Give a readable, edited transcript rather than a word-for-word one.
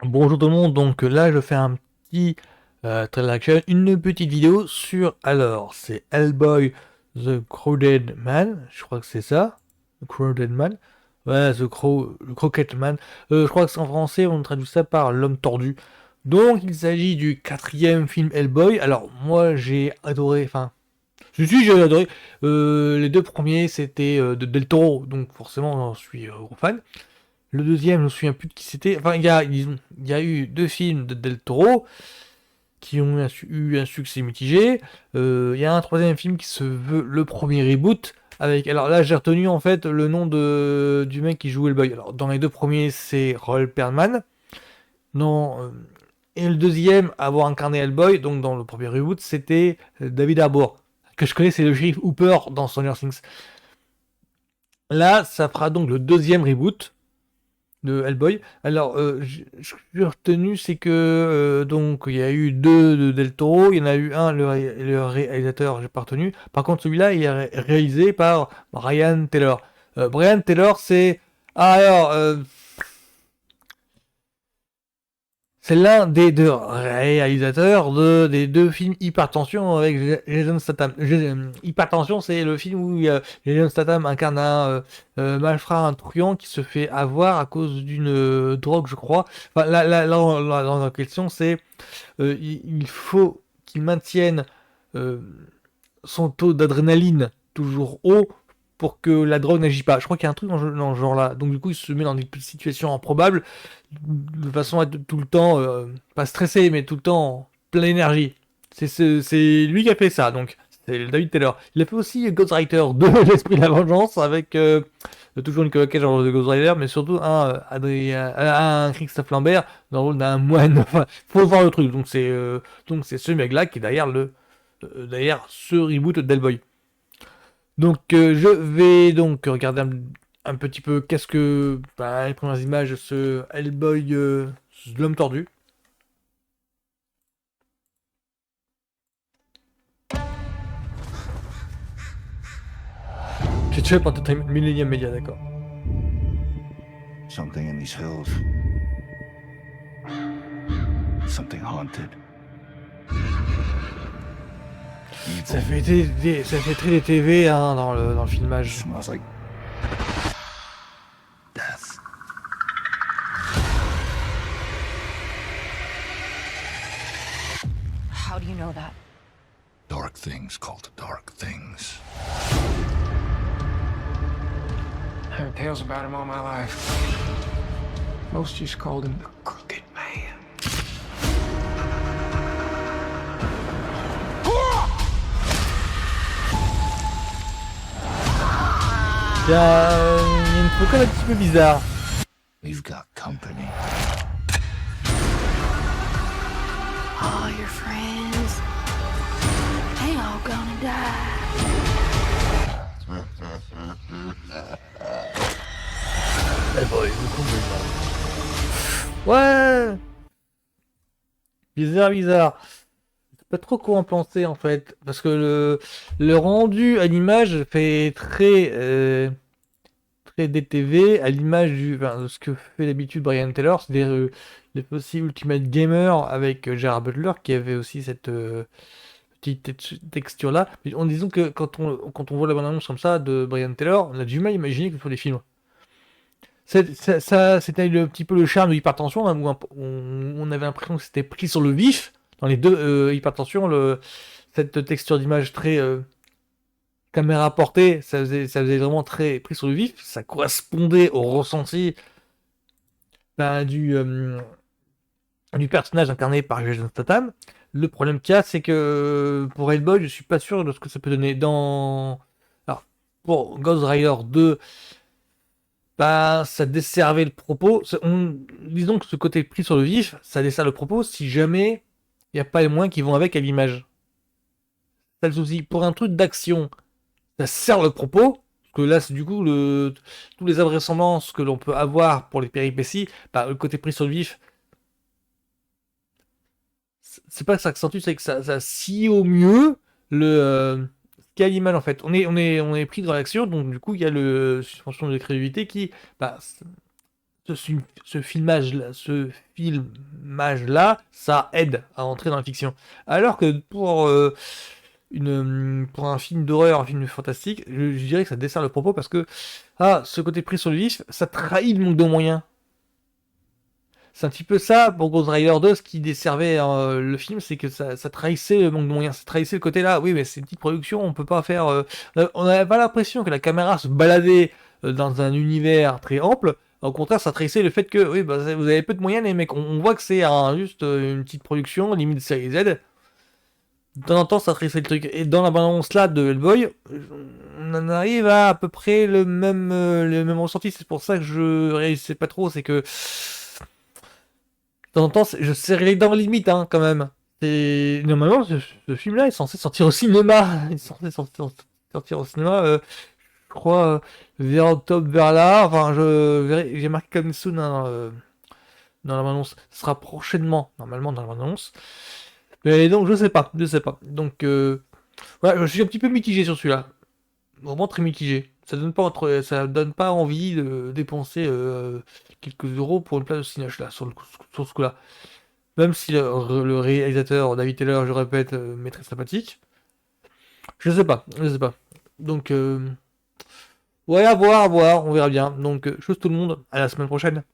Bonjour tout le monde, donc là je fais un petit trailer action, une petite vidéo sur, alors c'est Hellboy The Crooked Man, je crois que c'est ça, The Crooked Man, ouais, le Crooked Man, je crois que c'est en français, on traduit ça par l'homme tordu. Donc il s'agit du quatrième film Hellboy, alors moi j'ai adoré, enfin, si j'ai adoré, les deux premiers c'était de Del Toro, donc forcément j'en suis gros fan. Le deuxième, je me souviens plus de qui c'était. Enfin, il y a eu deux films de Del Toro qui ont eu un succès mitigé. Il y a un troisième film qui se veut le premier reboot. Avec, alors là, j'ai retenu en fait le nom du mec qui joue Hellboy. Alors, dans les deux premiers, c'est Roll Perlman. Non, et le deuxième, avoir incarné Hellboy, donc dans le premier reboot, c'était David Harbour. Que je connais, c'est le shérif Hooper dans Stranger Things. Là, ça fera donc le deuxième reboot de Hellboy. Alors, ce que j'ai retenu, c'est que donc il y a eu deux de Del Toro, il y en a eu un, le réalisateur, j'ai pas retenu. Par contre, celui-là, il est réalisé par Brian Taylor. Brian Taylor, c'est alors c'est l'un des deux réalisateurs des deux films Hypertension avec Jason Statham. Hypertension, c'est le film où Jason Statham incarne un malfrat, un truand qui se fait avoir à cause d'une drogue, je crois. Enfin, la question, c'est il faut qu'il maintienne euh, son taux d'adrénaline toujours haut pour que la drogue n'agit pas. Je crois qu'il y a un truc dans ce genre-là. Donc du coup, il se met dans des situations improbables de façon à être tout le temps, pas stressé, mais tout le temps plein d'énergie. C'est lui qui a fait ça, donc c'est David Taylor. Il a fait aussi Ghostwriter 2, l'esprit de la vengeance, avec toujours Nicolas Cage dans le rôle de Ghostwriter, mais surtout un Christophe Lambert dans le rôle d'un moine. Enfin, faut voir le truc. Donc c'est ce mec-là qui est derrière ce reboot d'Hellboy. Donc je vais donc regarder un petit peu qu'est-ce que les premières images, ce Hellboy, l'homme tordu. J'ai tué par Entertainment Millennium Media, d'accord. Something in these hills. Something haunted. Ça Evil. ça fait très des TV hein, dans le filmage. Smells like death. How do you know that? Dark things called dark things. I heard tales about him all my life. Most just called him the Crooked Man. Il y a une photo un petit peu bizarre. We've got company. All your friends, they all gonna die. Hellboy, le combat. Ouais. Bizarre, bizarre. Je sais pas trop quoi en penser en fait, parce que le rendu à l'image fait très DTV à l'image de ce que fait d'habitude Brian Taylor, c'est-à-dire il a fait aussi Ultimate Gamer avec Gerard Butler qui avait aussi cette petite texture là. Mais en disant que quand on voit la bande-annonce comme ça de Brian Taylor, on a du mal à imaginer que ce soit des films. C'était le petit peu le charme de Hypertension, hein, où on avait l'impression que c'était pris sur le vif. Dans les deux Hypertension, cette texture d'image très caméra portée, ça faisait vraiment très pris sur le vif. Ça correspondait au ressenti ben, du personnage incarné par Jason Statham. Le problème qu'il y a, c'est que pour Hellboy, je suis pas sûr de ce que ça peut donner. Alors, pour Ghost Rider 2, bah, ça desservait le propos. Disons que ce côté pris sur le vif, ça dessert le propos si jamais il n'y a pas les moyens qui vont avec à l'image. C'est le souci. Pour un truc d'action, ça sert le propos. Parce que là, c'est du coup, tous les invraisemblances que l'on peut avoir pour les péripéties, bah, le côté pris sur le vif, c'est pas que ça accentue, c'est que ça scie au mieux ce qu'il y a à l'image en fait. On est pris dans l'action, donc du coup, il y a le suspension de crédibilité qui bah, ce filmage-là, ça aide à entrer dans la fiction. Alors que pour un film d'horreur, un film fantastique, je dirais que ça dessert le propos parce que ce côté pris sur le vif, ça trahit le manque de moyens. C'est un petit peu ça pour Ghost Rider 2, ce qui desservait le film, c'est que ça trahissait le manque de moyens, ça trahissait le côté là, oui mais c'est une petite production, on peut pas faire... on n'avait pas l'impression que la caméra se baladait dans un univers très ample, au contraire ça trahissait le fait que, oui bah, vous avez peu de moyens les mecs, on voit que c'est juste une petite production, limite série Z, de temps en temps ça trahissait le truc, et dans la bande-annonce là de Hellboy, on en arrive à peu près le même ressenti, c'est pour ça que je réussissais pas trop, c'est que... De temps en temps, je serrais les dents limite, hein, quand même. Et normalement, ce film-là est censé sortir au cinéma. Il est censé sortir au cinéma, je crois, vers octobre, vers là. Enfin, j'ai marqué comme soon hein, dans la bande-annonce. Ce sera prochainement, normalement, dans la bande-annonce. Mais donc, je sais pas. Donc, ouais, je suis un petit peu mitigé sur celui-là. Vraiment très mitigé. Ça donne pas envie de dépenser quelques euros pour une place de cinéma là, sur ce coup-là. Même si le réalisateur David Taylor, je répète, m'est très sympathique. Je sais pas. Donc, ouais, à voir, on verra bien. Donc, chose tout le monde, à la semaine prochaine.